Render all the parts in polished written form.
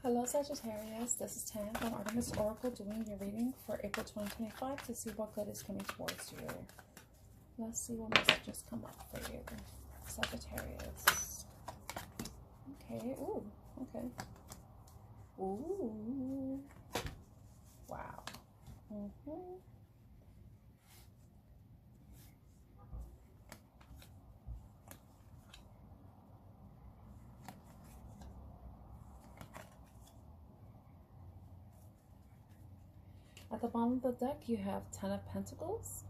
Hello Sagittarius, this is Tan from Artemis Oracle doing your reading for April 2025 to see what good is coming towards you. Let's see what messages come up for you, Sagittarius. Okay, ooh, okay. Ooh, wow. At the bottom of the deck, you have Ten of Pentacles.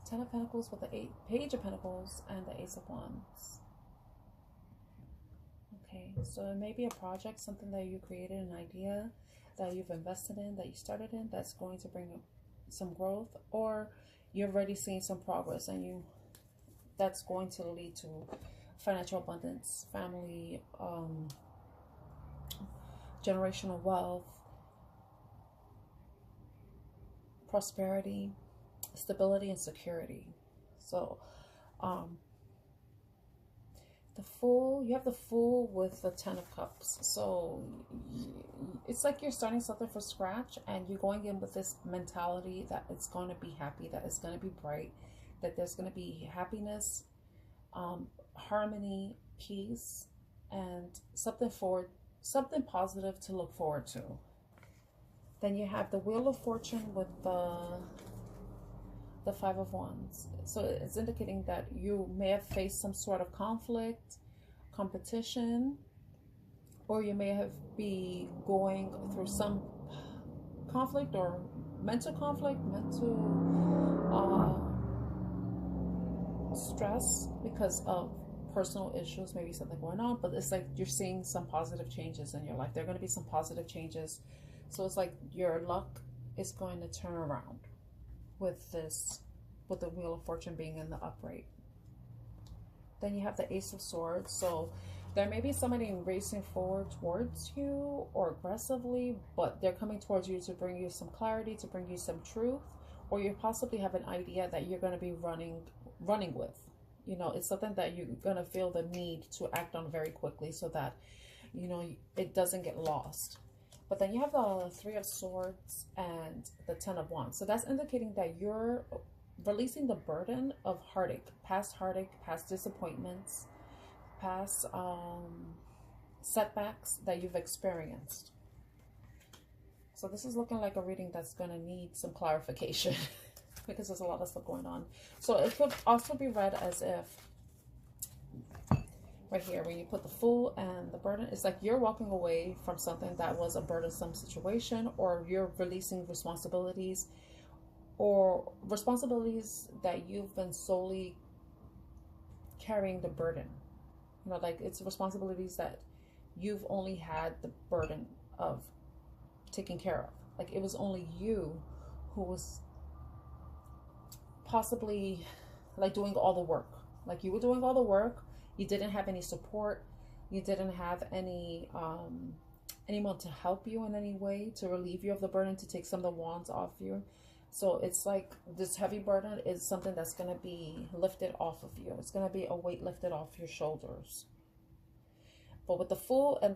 Ten of Pentacles with the Page of Pentacles and the Ace of Wands. Okay, so it may be a project, something that you created, an idea that you've invested in, that you started in, that's going to bring some growth, or you've already seen some progress and that's going to lead to financial abundance, family, generational wealth, prosperity, stability, and security. So the Fool, you have the Fool with the Ten of Cups. So it's like you're starting something from scratch and you're going in with this mentality that it's going to be happy, that it's going to be bright, that there's going to be happiness, harmony, peace, and something positive to look forward to. Then you have the Wheel of Fortune with the Five of Wands. So it's indicating that you may have faced some sort of conflict, competition, or you may have been going through some conflict or mental conflict, stress because of personal issues, maybe something going on, but it's like you're seeing some positive changes in your life. There are going to be some positive changes. So it's like your luck is going to turn around with this, with the Wheel of Fortune being in the upright. Then you have the Ace of Swords. So there may be somebody racing forward towards you or aggressively, but they're coming towards you to bring you some clarity, to bring you some truth, or you possibly have an idea that you're going to be running with. You know, it's something that you're going to feel the need to act on very quickly so that, you know, it doesn't get lost. But then you have the Three of Swords and the Ten of Wands. So that's indicating that you're releasing the burden of heartache, past disappointments, past setbacks that you've experienced. So this is looking like a reading that's going to need some clarification because there's a lot of stuff going on. So it could also be read as if, right here, when you put the Fool and the burden, it's like you're walking away from something that was a burdensome situation, or you're releasing responsibilities, or responsibilities that you've been solely carrying the burden. You know, like it's responsibilities that you've only had the burden of taking care of. Like it was only you who was possibly like doing all the work. Like you were doing all the work. You didn't have any support. You didn't have any anyone to help you in any way, to relieve you of the burden, to take some of the wands off you. So it's like this heavy burden is something that's going to be lifted off of you. It's going to be a weight lifted off your shoulders. But with the Fool and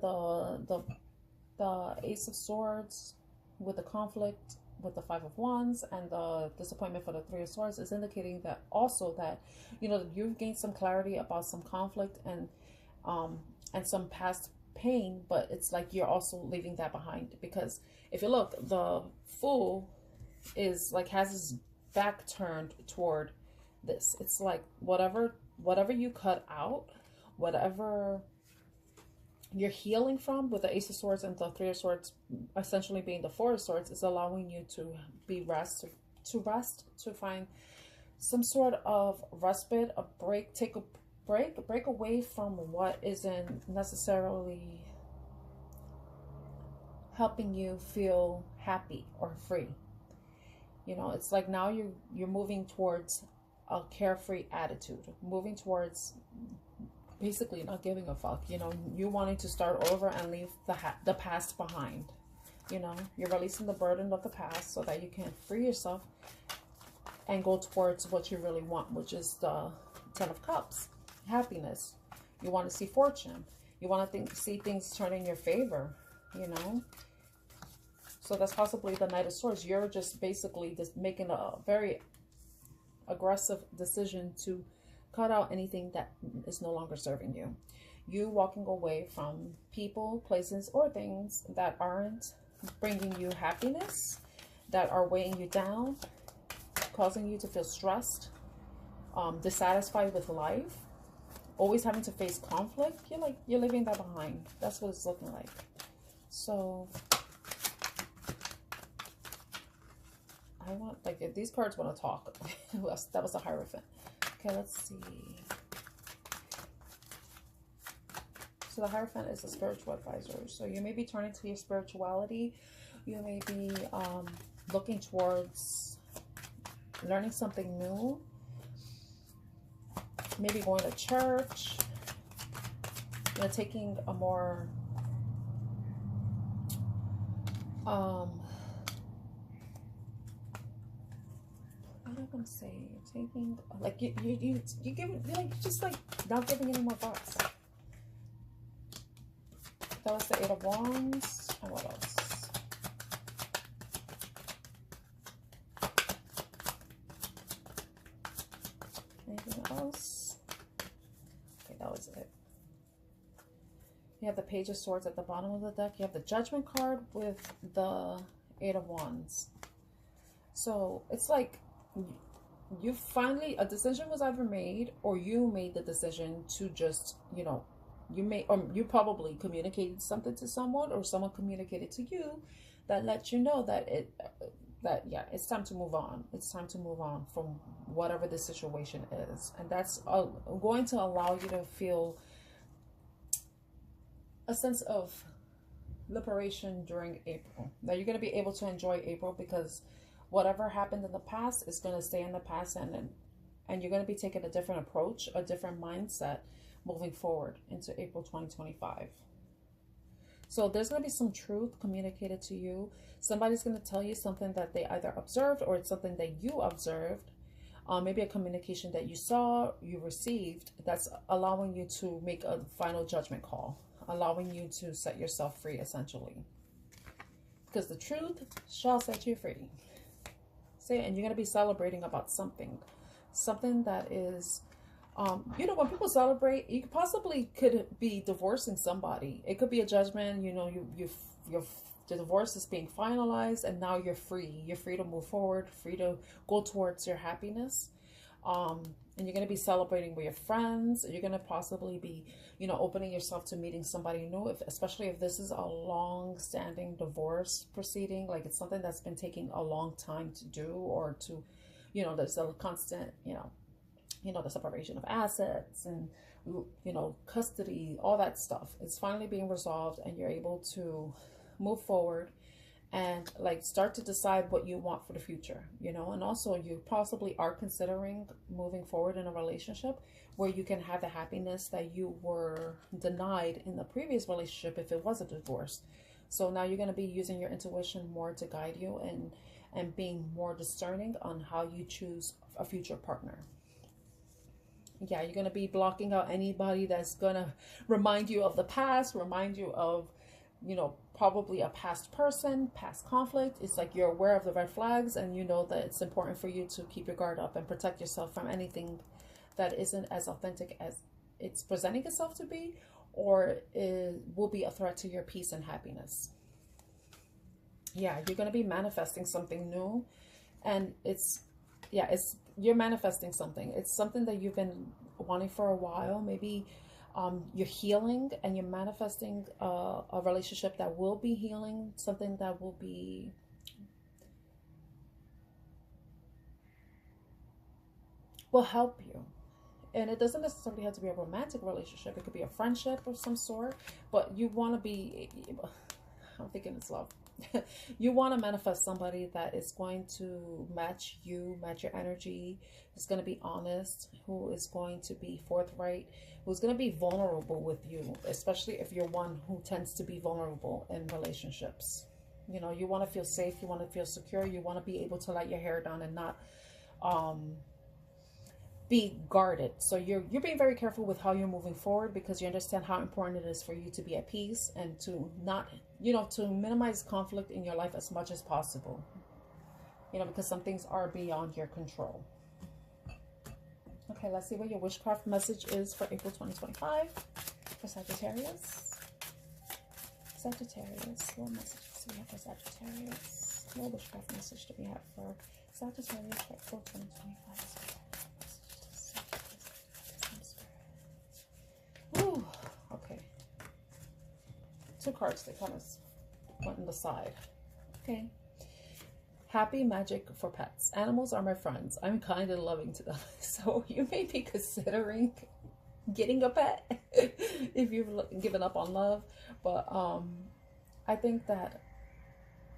the Ace of Swords, with the conflict, with the Five of Wands and the disappointment for the Three of Swords, is indicating that also that, you know, you've gained some clarity about some conflict and some past pain, but it's like you're also leaving that behind. Because if you look, the Fool is like has his back turned toward this. It's like whatever you cut out, whatever you're healing from, with the Ace of Swords and the Three of Swords essentially being the Four of Swords, is allowing you to be to find some sort of respite, a break, take a break away from what isn't necessarily helping you feel happy or free. You know, it's like now you're moving towards a carefree attitude, moving towards basically not giving a fuck. You know, you wanting to start over and leave the past behind. You know, you're releasing the burden of the past so that you can free yourself and go towards what you really want, which is the Ten of Cups, happiness. You want to see fortune. You want to see things turn in your favor, you know. So that's possibly the Knight of Swords. You're just basically just making a very aggressive decision to cut out anything that is no longer serving you. You walking away from people, places, or things that aren't bringing you happiness, that are weighing you down, causing you to feel stressed, dissatisfied with life, always having to face conflict. You're leaving that behind. That's what it's looking like. So I want, like, if these cards want to talk. That was a Hierophant. Okay, let's see. So the Hierophant is a spiritual advisor. So you may be turning to your spirituality. You may be looking towards learning something new. Maybe going to church. You know, taking a more what am I gonna say? Taking, like, you give, like, just like not giving any more thoughts. That was the Eight of Wands. And what else? Anything else? Okay, that was it. You have the Page of Swords at the bottom of the deck. You have the Judgment card with the Eight of Wands. So it's like you finally, a decision was either made, or you made the decision to just, you know, you probably communicated something to someone, or someone communicated to you that let you know that yeah, it's time to move on. It's time to move on from whatever the situation is. And that's going to allow you to feel a sense of liberation during April. Now you're going to be able to enjoy April, because whatever happened in the past is going to stay in the past, and you're going to be taking a different approach, a different mindset moving forward into April 2025. So there's going to be some truth communicated to you. Somebody's going to tell you something that they either observed, or it's something that you observed. Maybe a communication that you saw, you received, that's allowing you to make a final judgment call, allowing you to set yourself free, essentially. Because the truth shall set you free. And you're going to be celebrating about something that is, you know, when people celebrate, you could be divorcing somebody. It could be a judgment, you know, the divorce is being finalized, and now you're free. You're free to move forward, free to go towards your happiness. And you're going to be celebrating with your friends. You're going to possibly be, you know, opening yourself to meeting somebody new, especially if this is a long-standing divorce proceeding, like it's something that's been taking a long time to do, or to, you know, there's a constant, you know, the separation of assets and, you know, custody, all that stuff. It's finally being resolved, and you're able to move forward and, like, start to decide what you want for the future, you know. And also, you possibly are considering moving forward in a relationship where you can have the happiness that you were denied in the previous relationship if it was a divorce. So now you're going to be using your intuition more to guide you, and being more discerning on how you choose a future partner. Yeah, you're going to be blocking out anybody that's going to remind you of the past, remind you of, you know, probably a past person, past conflict. It's like you're aware of the red flags, and you know that it's important for you to keep your guard up and protect yourself from anything that isn't as authentic as it's presenting itself to be, or it will be a threat to your peace and happiness. Yeah, you're going to be manifesting something new, and you're manifesting something. It's something that you've been wanting for a while. Maybe you're healing, and you're manifesting a relationship that will be healing, something that will help you. And it doesn't necessarily have to be a romantic relationship. It could be a friendship of some sort, but you want to be, I'm thinking it's love. You want to manifest somebody that is going to match you, match your energy, who's going to be honest, who is going to be forthright, who's going to be vulnerable with you, especially if you're one who tends to be vulnerable in relationships. You know, you want to feel safe, you want to feel secure, you want to be able to let your hair down and not be guarded. So you're being very careful with how you're moving forward, because you understand how important it is for you to be at peace and to not, to minimize conflict in your life as much as possible. Because some things are beyond your control. Okay, let's see what your witchcraft message is for April 2025 for Sagittarius. Sagittarius, what messages do we have for Sagittarius? What witchcraft message do we have for Sagittarius for April 2025? Ooh, okay. 2 cards that kind of went on the side. Okay. Happy magic for pets. Animals are my friends. I'm kind of loving to them. So you may be considering getting a pet if you've given up on love. But I think that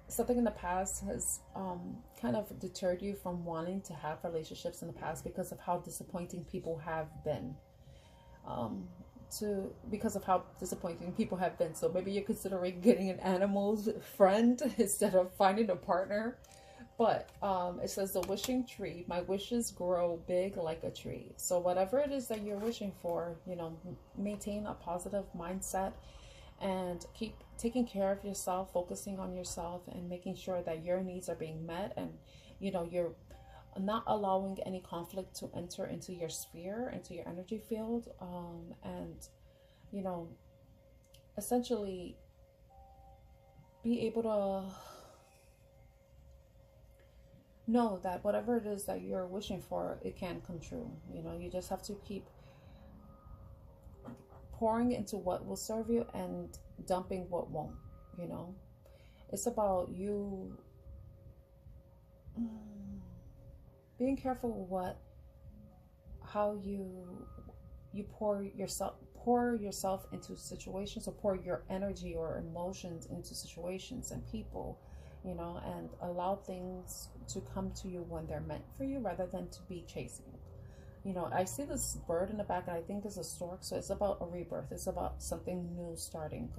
something in the past has kind of deterred you from wanting to have relationships in the past because of how disappointing people have been. Because of how disappointing people have been. So maybe you're considering getting an animal's friend instead of finding a partner. But it says the wishing tree, my wishes grow big like a tree. So whatever it is that you're wishing for, maintain a positive mindset and keep taking care of yourself, focusing on yourself and making sure that your needs are being met. And, you're not allowing any conflict to enter into your sphere, into your energy field. And, essentially be able to know that whatever it is that you're wishing for, it can come true. You just have to keep pouring into what will serve you and dumping what won't. It's about you being careful with how you pour yourself into situations, or pour your energy or emotions into situations and people, and allow things to come to you when they're meant for you, rather than to be chasing. I see this bird in the back, and I think it's a stork. So it's about a rebirth. It's about something new starting,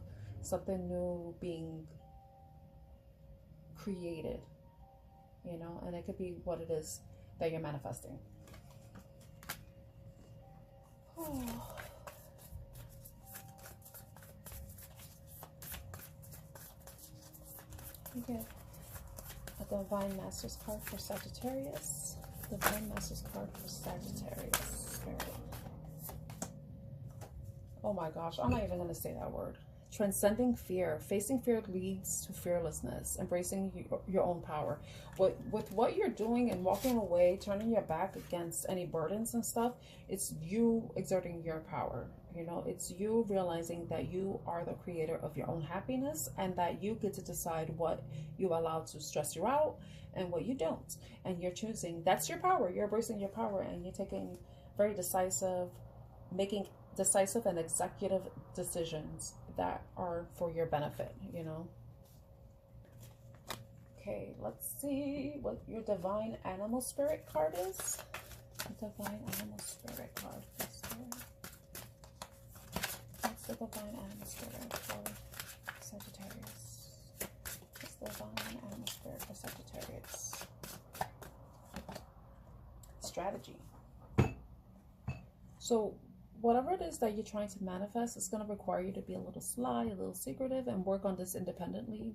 something new being created, and it could be what it is that you're manifesting. Oh. You get a Divine Masters card for Sagittarius. Divine Masters card for Sagittarius. Spirit. Oh my gosh, I'm not even going to say that word. Transcending fear. Facing fear leads to fearlessness. Embracing your own power. With what you're doing and walking away, turning your back against any burdens and stuff, it's you exerting your power. It's you realizing that you are the creator of your own happiness, and that you get to decide what you allow to stress you out and what you don't. And you're choosing. That's your power. You're embracing your power, and you're taking very making decisive and executive decisions that are for your benefit, Okay, let's see what your Divine Animal Spirit card is. Divine Animal Spirit card. What's the Divine Animal Spirit for Sagittarius? What's the Divine Animal Spirit for Sagittarius? Strategy. So whatever it is that you're trying to manifest, it's going to require you to be a little sly, a little secretive, and work on this independently,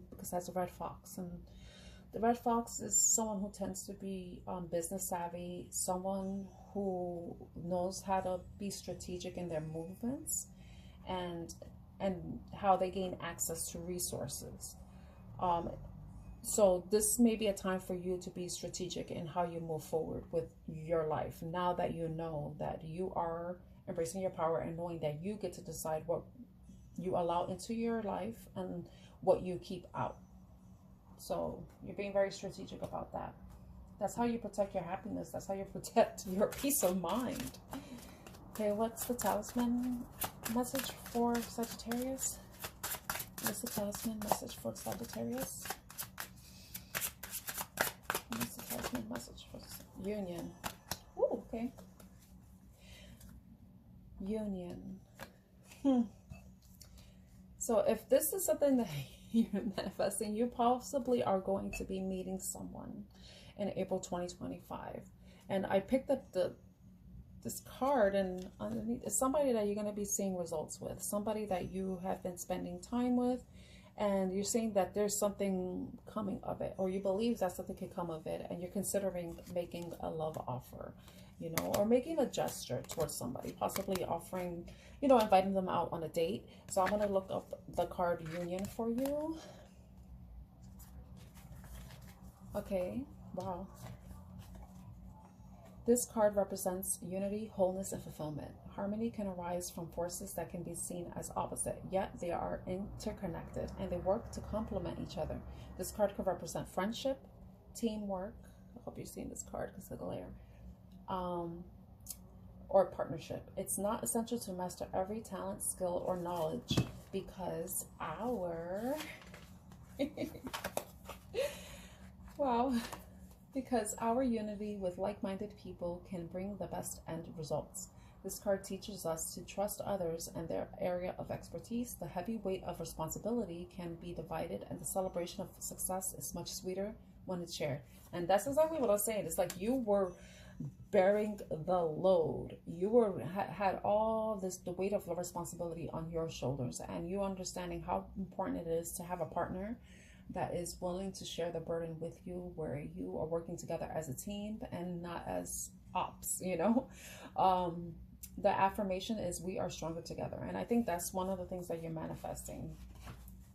because that's a red fox. And the red fox is someone who tends to be business savvy, someone who knows how to be strategic in their movements and how they gain access to resources. So this may be a time for you to be strategic in how you move forward with your life. Now that you know that you are embracing your power and knowing that you get to decide what you allow into your life and what you keep out. So you're being very strategic about that. That's how you protect your happiness. That's how you protect your peace of mind. Okay, what's the talisman message for Sagittarius? What's the talisman message for Sagittarius? What's the talisman message for Union? Ooh, okay. Union. So if this is something that you're manifesting, you possibly are going to be meeting someone in April 2025. And I picked up this card, and underneath is somebody that you're going to be seeing results with, somebody that you have been spending time with, and you're seeing that there's something coming of it, or you believe that something could come of it, and you're considering making a love offer, you know, or making a gesture towards somebody, possibly offering, you know, inviting them out on a date. So I'm going to look up the card union for you. Okay, wow. This card represents unity, wholeness, and fulfillment. Harmony can arise from forces that can be seen as opposite, yet they are interconnected and they work to complement each other. This card could represent friendship, teamwork. I hope you're seeing this card because of the glare. Or partnership. It's not essential to master every talent, skill, or knowledge because wow. Because our unity with like-minded people can bring the best end results. This card teaches us to trust others and their area of expertise. The heavy weight of responsibility can be divided, and the celebration of success is much sweeter when it's shared. And that's exactly what I was saying. It's like you were bearing the load. You were had all this, the weight of the responsibility on your shoulders, and you understanding how important it is to have a partner that is willing to share the burden with you, where you are working together as a team and not as ops, you know. The affirmation is we are stronger together, and I think that's one of the things that you're manifesting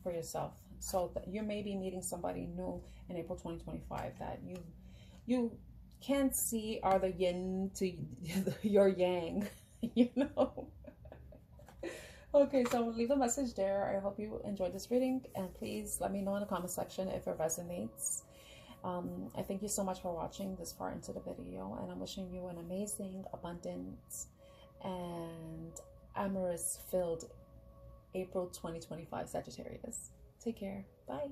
for yourself. So that you may be meeting somebody new in April 2025 that you can't see are the yin to your yang, you know. Okay, so I'm gonna leave a message there. I hope you enjoyed this reading, and please let me know in the comment section if it resonates. I thank you so much for watching this far into the video, and I'm wishing you an amazing, abundant, and amorous filled April 2025 Sagittarius. Take care. Bye.